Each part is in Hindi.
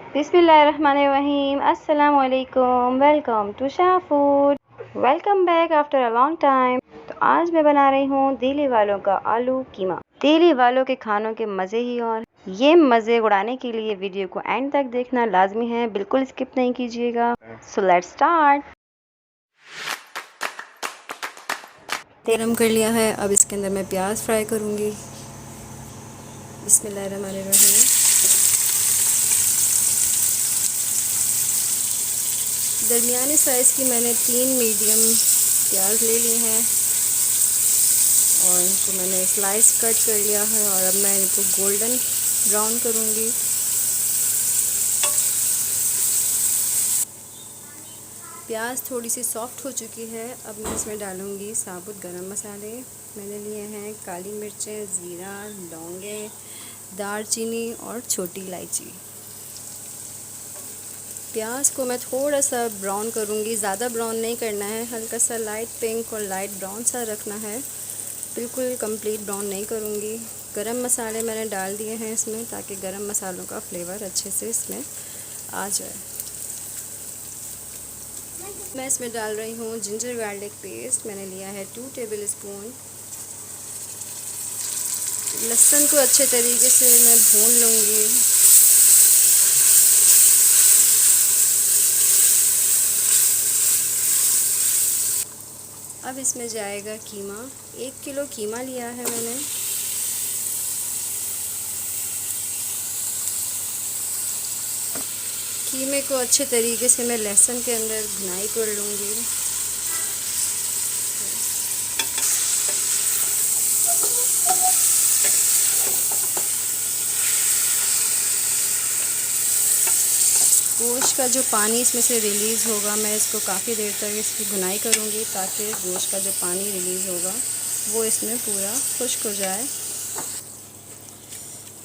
बिस्मिल्लाहिर्रहमानिर्रहीम। अस्सलाम वालेकुम। Welcome to Shah food. Welcome back after a long time. तो आज मैं बना रही हूँ दिल्ली वालों का आलू कीमा। दिल्ली वालों के खानों के मज़े ही और ये मज़े उड़ाने के लिए वीडियो को एंड तक देखना लाजमी है, बिल्कुल स्किप नहीं कीजिएगा। So let's start. गरम कर लिया है, अब इसके अंदर मैं प्याज फ्राई करूँगी। बिस्मिल्लाहिर्रहमानिर्रहीम। दरमियाने साइज़ की मैंने 3 मीडियम प्याज ले ली हैं और इनको मैंने स्लाइस कट कर लिया है और अब मैं इनको गोल्डन ब्राउन करूँगी। प्याज थोड़ी सी सॉफ्ट हो चुकी है, अब मैं इसमें डालूँगी साबुत गरम मसाले। मैंने लिए हैं काली मिर्चें, ज़ीरा, लौंगे, दालचीनी और छोटी इलायची। प्याज को मैं थोड़ा सा ब्राउन करूँगी, ज़्यादा ब्राउन नहीं करना है, हल्का सा लाइट पिंक और लाइट ब्राउन सा रखना है, बिल्कुल कंप्लीट ब्राउन नहीं करूँगी। गरम मसाले मैंने डाल दिए हैं इसमें ताकि गरम मसालों का फ्लेवर अच्छे से इसमें आ जाए। मैं इसमें डाल रही हूँ जिंजर गार्लिक पेस्ट। मैंने लिया है 2 टेबल स्पून। लहसुन को अच्छे तरीके से मैं भून लूँगी। अब इसमें जाएगा कीमा। 1 किलो कीमा लिया है मैंने। कीमे को अच्छे तरीके से मैं लहसुन के अंदर भुनाई कर लूँगी। गोश्त का जो पानी इसमें से रिलीज़ होगा, मैं इसको काफ़ी देर तक इसकी भुनाई करूँगी ताकि गोश्त का जो पानी रिलीज़ होगा वो इसमें पूरा खुश्क हो जाए।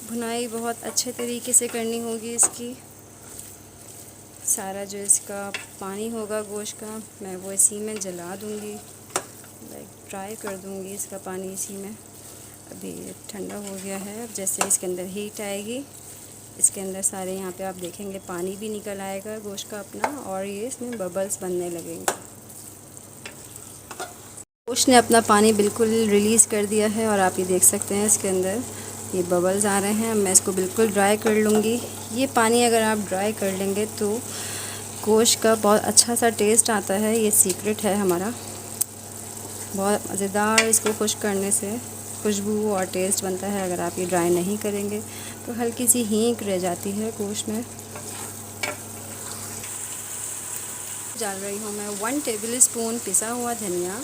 भुनाई बहुत अच्छे तरीके से करनी होगी इसकी। सारा जो इसका पानी होगा गोश्त का, मैं वो इसी में जला दूँगी, लाइक ड्राई कर दूँगी इसका पानी इसी में। अभी ये ठंडा हो गया है। अब जैसे इसके अंदर हीट आएगी, इसके अंदर सारे यहाँ पे आप देखेंगे पानी भी निकल आएगा गोश्त का अपना और ये इसमें बबल्स बनने लगेंगे। गोश्त ने अपना पानी बिल्कुल रिलीज़ कर दिया है और आप ये देख सकते हैं इसके अंदर ये बबल्स आ रहे हैं। मैं इसको बिल्कुल ड्राई कर लूँगी। ये पानी अगर आप ड्राई कर लेंगे तो गोश्त का बहुत अच्छा सा टेस्ट आता है। ये सीक्रेट है हमारा। बहुत मज़ेदार इसको खुश्क करने से खुशबू और टेस्ट बनता है। अगर आप ये ड्राई नहीं करेंगे तो हल्की सी हींग रह जाती है गोश्त में। डाल रही हूँ मैं 1 टेबल स्पून पिसा हुआ धनिया,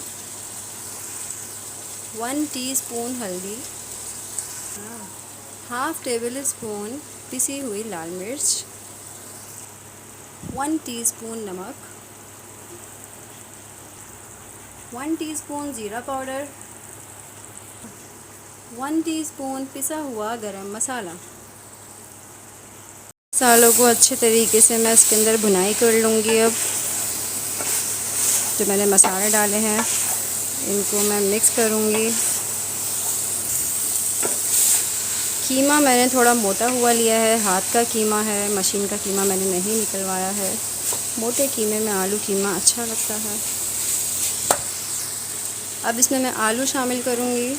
1 टीस्पून हल्दी, हाफ़ टेबल स्पून पिसी हुई लाल मिर्च, 1 टीस्पून नमक, 1 टीस्पून ज़ीरा पाउडर, 1 टीस्पून पिसा हुआ गरम मसाला। मसालों को अच्छे तरीके से मैं इसके अंदर भुनाई कर लूँगी। अब जो मैंने मसाले डाले हैं इनको मैं मिक्स करूँगी। कीमा मैंने थोड़ा मोटा हुआ लिया है, हाथ का कीमा है, मशीन का कीमा मैंने नहीं निकलवाया है। मोटे कीमे में आलू कीमा अच्छा लगता है। अब इसमें मैं आलू शामिल करूँगी।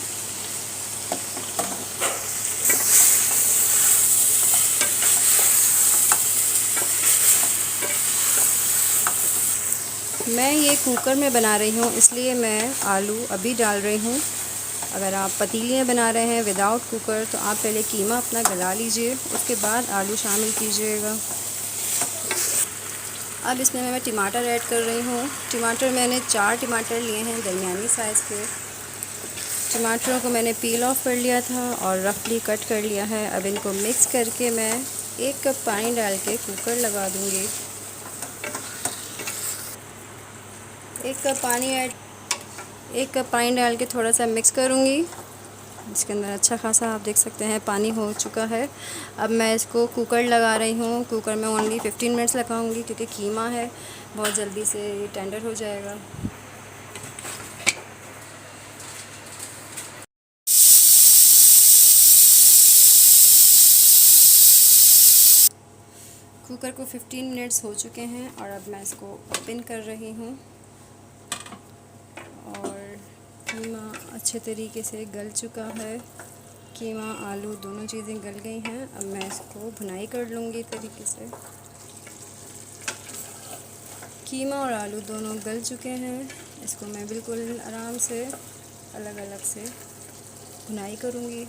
मैं ये कुकर में बना रही हूँ इसलिए मैं आलू अभी डाल रही हूँ। अगर आप पतीले में बना रहे हैं विदाउट कुकर तो आप पहले कीमा अपना गला लीजिए, उसके बाद आलू शामिल कीजिएगा। अब इसमें मैं टमाटर ऐड कर रही हूँ। टमाटर मैंने 4 टमाटर लिए हैं दरमियानी साइज़ के। टमाटरों को मैंने पील ऑफ कर लिया था और रफली कट कर लिया है। अब इनको मिक्स करके मैं 1 कप पानी डाल के कुकर लगा दूँगी। 1 कप पानी डाल के थोड़ा सा मिक्स करूँगी। इसके अंदर अच्छा खासा आप देख सकते हैं पानी हो चुका है। अब मैं इसको कुकर लगा रही हूँ। कुकर में ओनली 15 मिनट्स लगाऊंगी क्योंकि कीमा है, बहुत जल्दी से ये टेंडर हो जाएगा। कुकर को 15 मिनट्स हो चुके हैं और अब मैं इसको ओपन कर रही हूँ और कीमा अच्छे तरीके से गल चुका है। कीमा आलू दोनों चीज़ें गल गई हैं। अब मैं इसको भुनाई कर लूँगी तरीके से। कीमा और आलू दोनों गल चुके हैं। इसको मैं बिल्कुल आराम से अलग अलग से भुनाई करूँगी।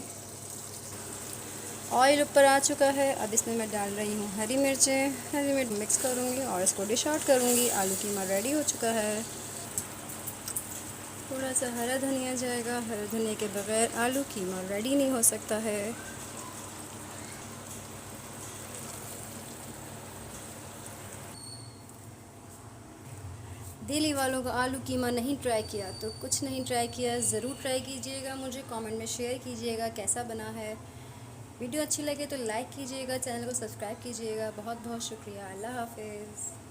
ऑयल ऊपर आ चुका है। अब इसमें मैं डाल रही हूँ हरी मिर्चें। हरी मिर्च मिक्स करूँगी और इसको डिश आउट करूँगी। आलू कीमा रेडी हो चुका है। थोड़ा सा हरा धनिया जाएगा। हरे धनिया के बगैर आलू कीमा रेडी नहीं हो सकता है। दिल्ली वालों का आलू कीमा नहीं ट्राई किया तो कुछ नहीं ट्राई किया, ज़रूर ट्राई कीजिएगा। मुझे कमेंट में शेयर कीजिएगा कैसा बना है। वीडियो अच्छी लगे तो लाइक कीजिएगा, चैनल को सब्सक्राइब कीजिएगा। बहुत बहुत शुक्रिया। अल्लाह हाफ़िज़।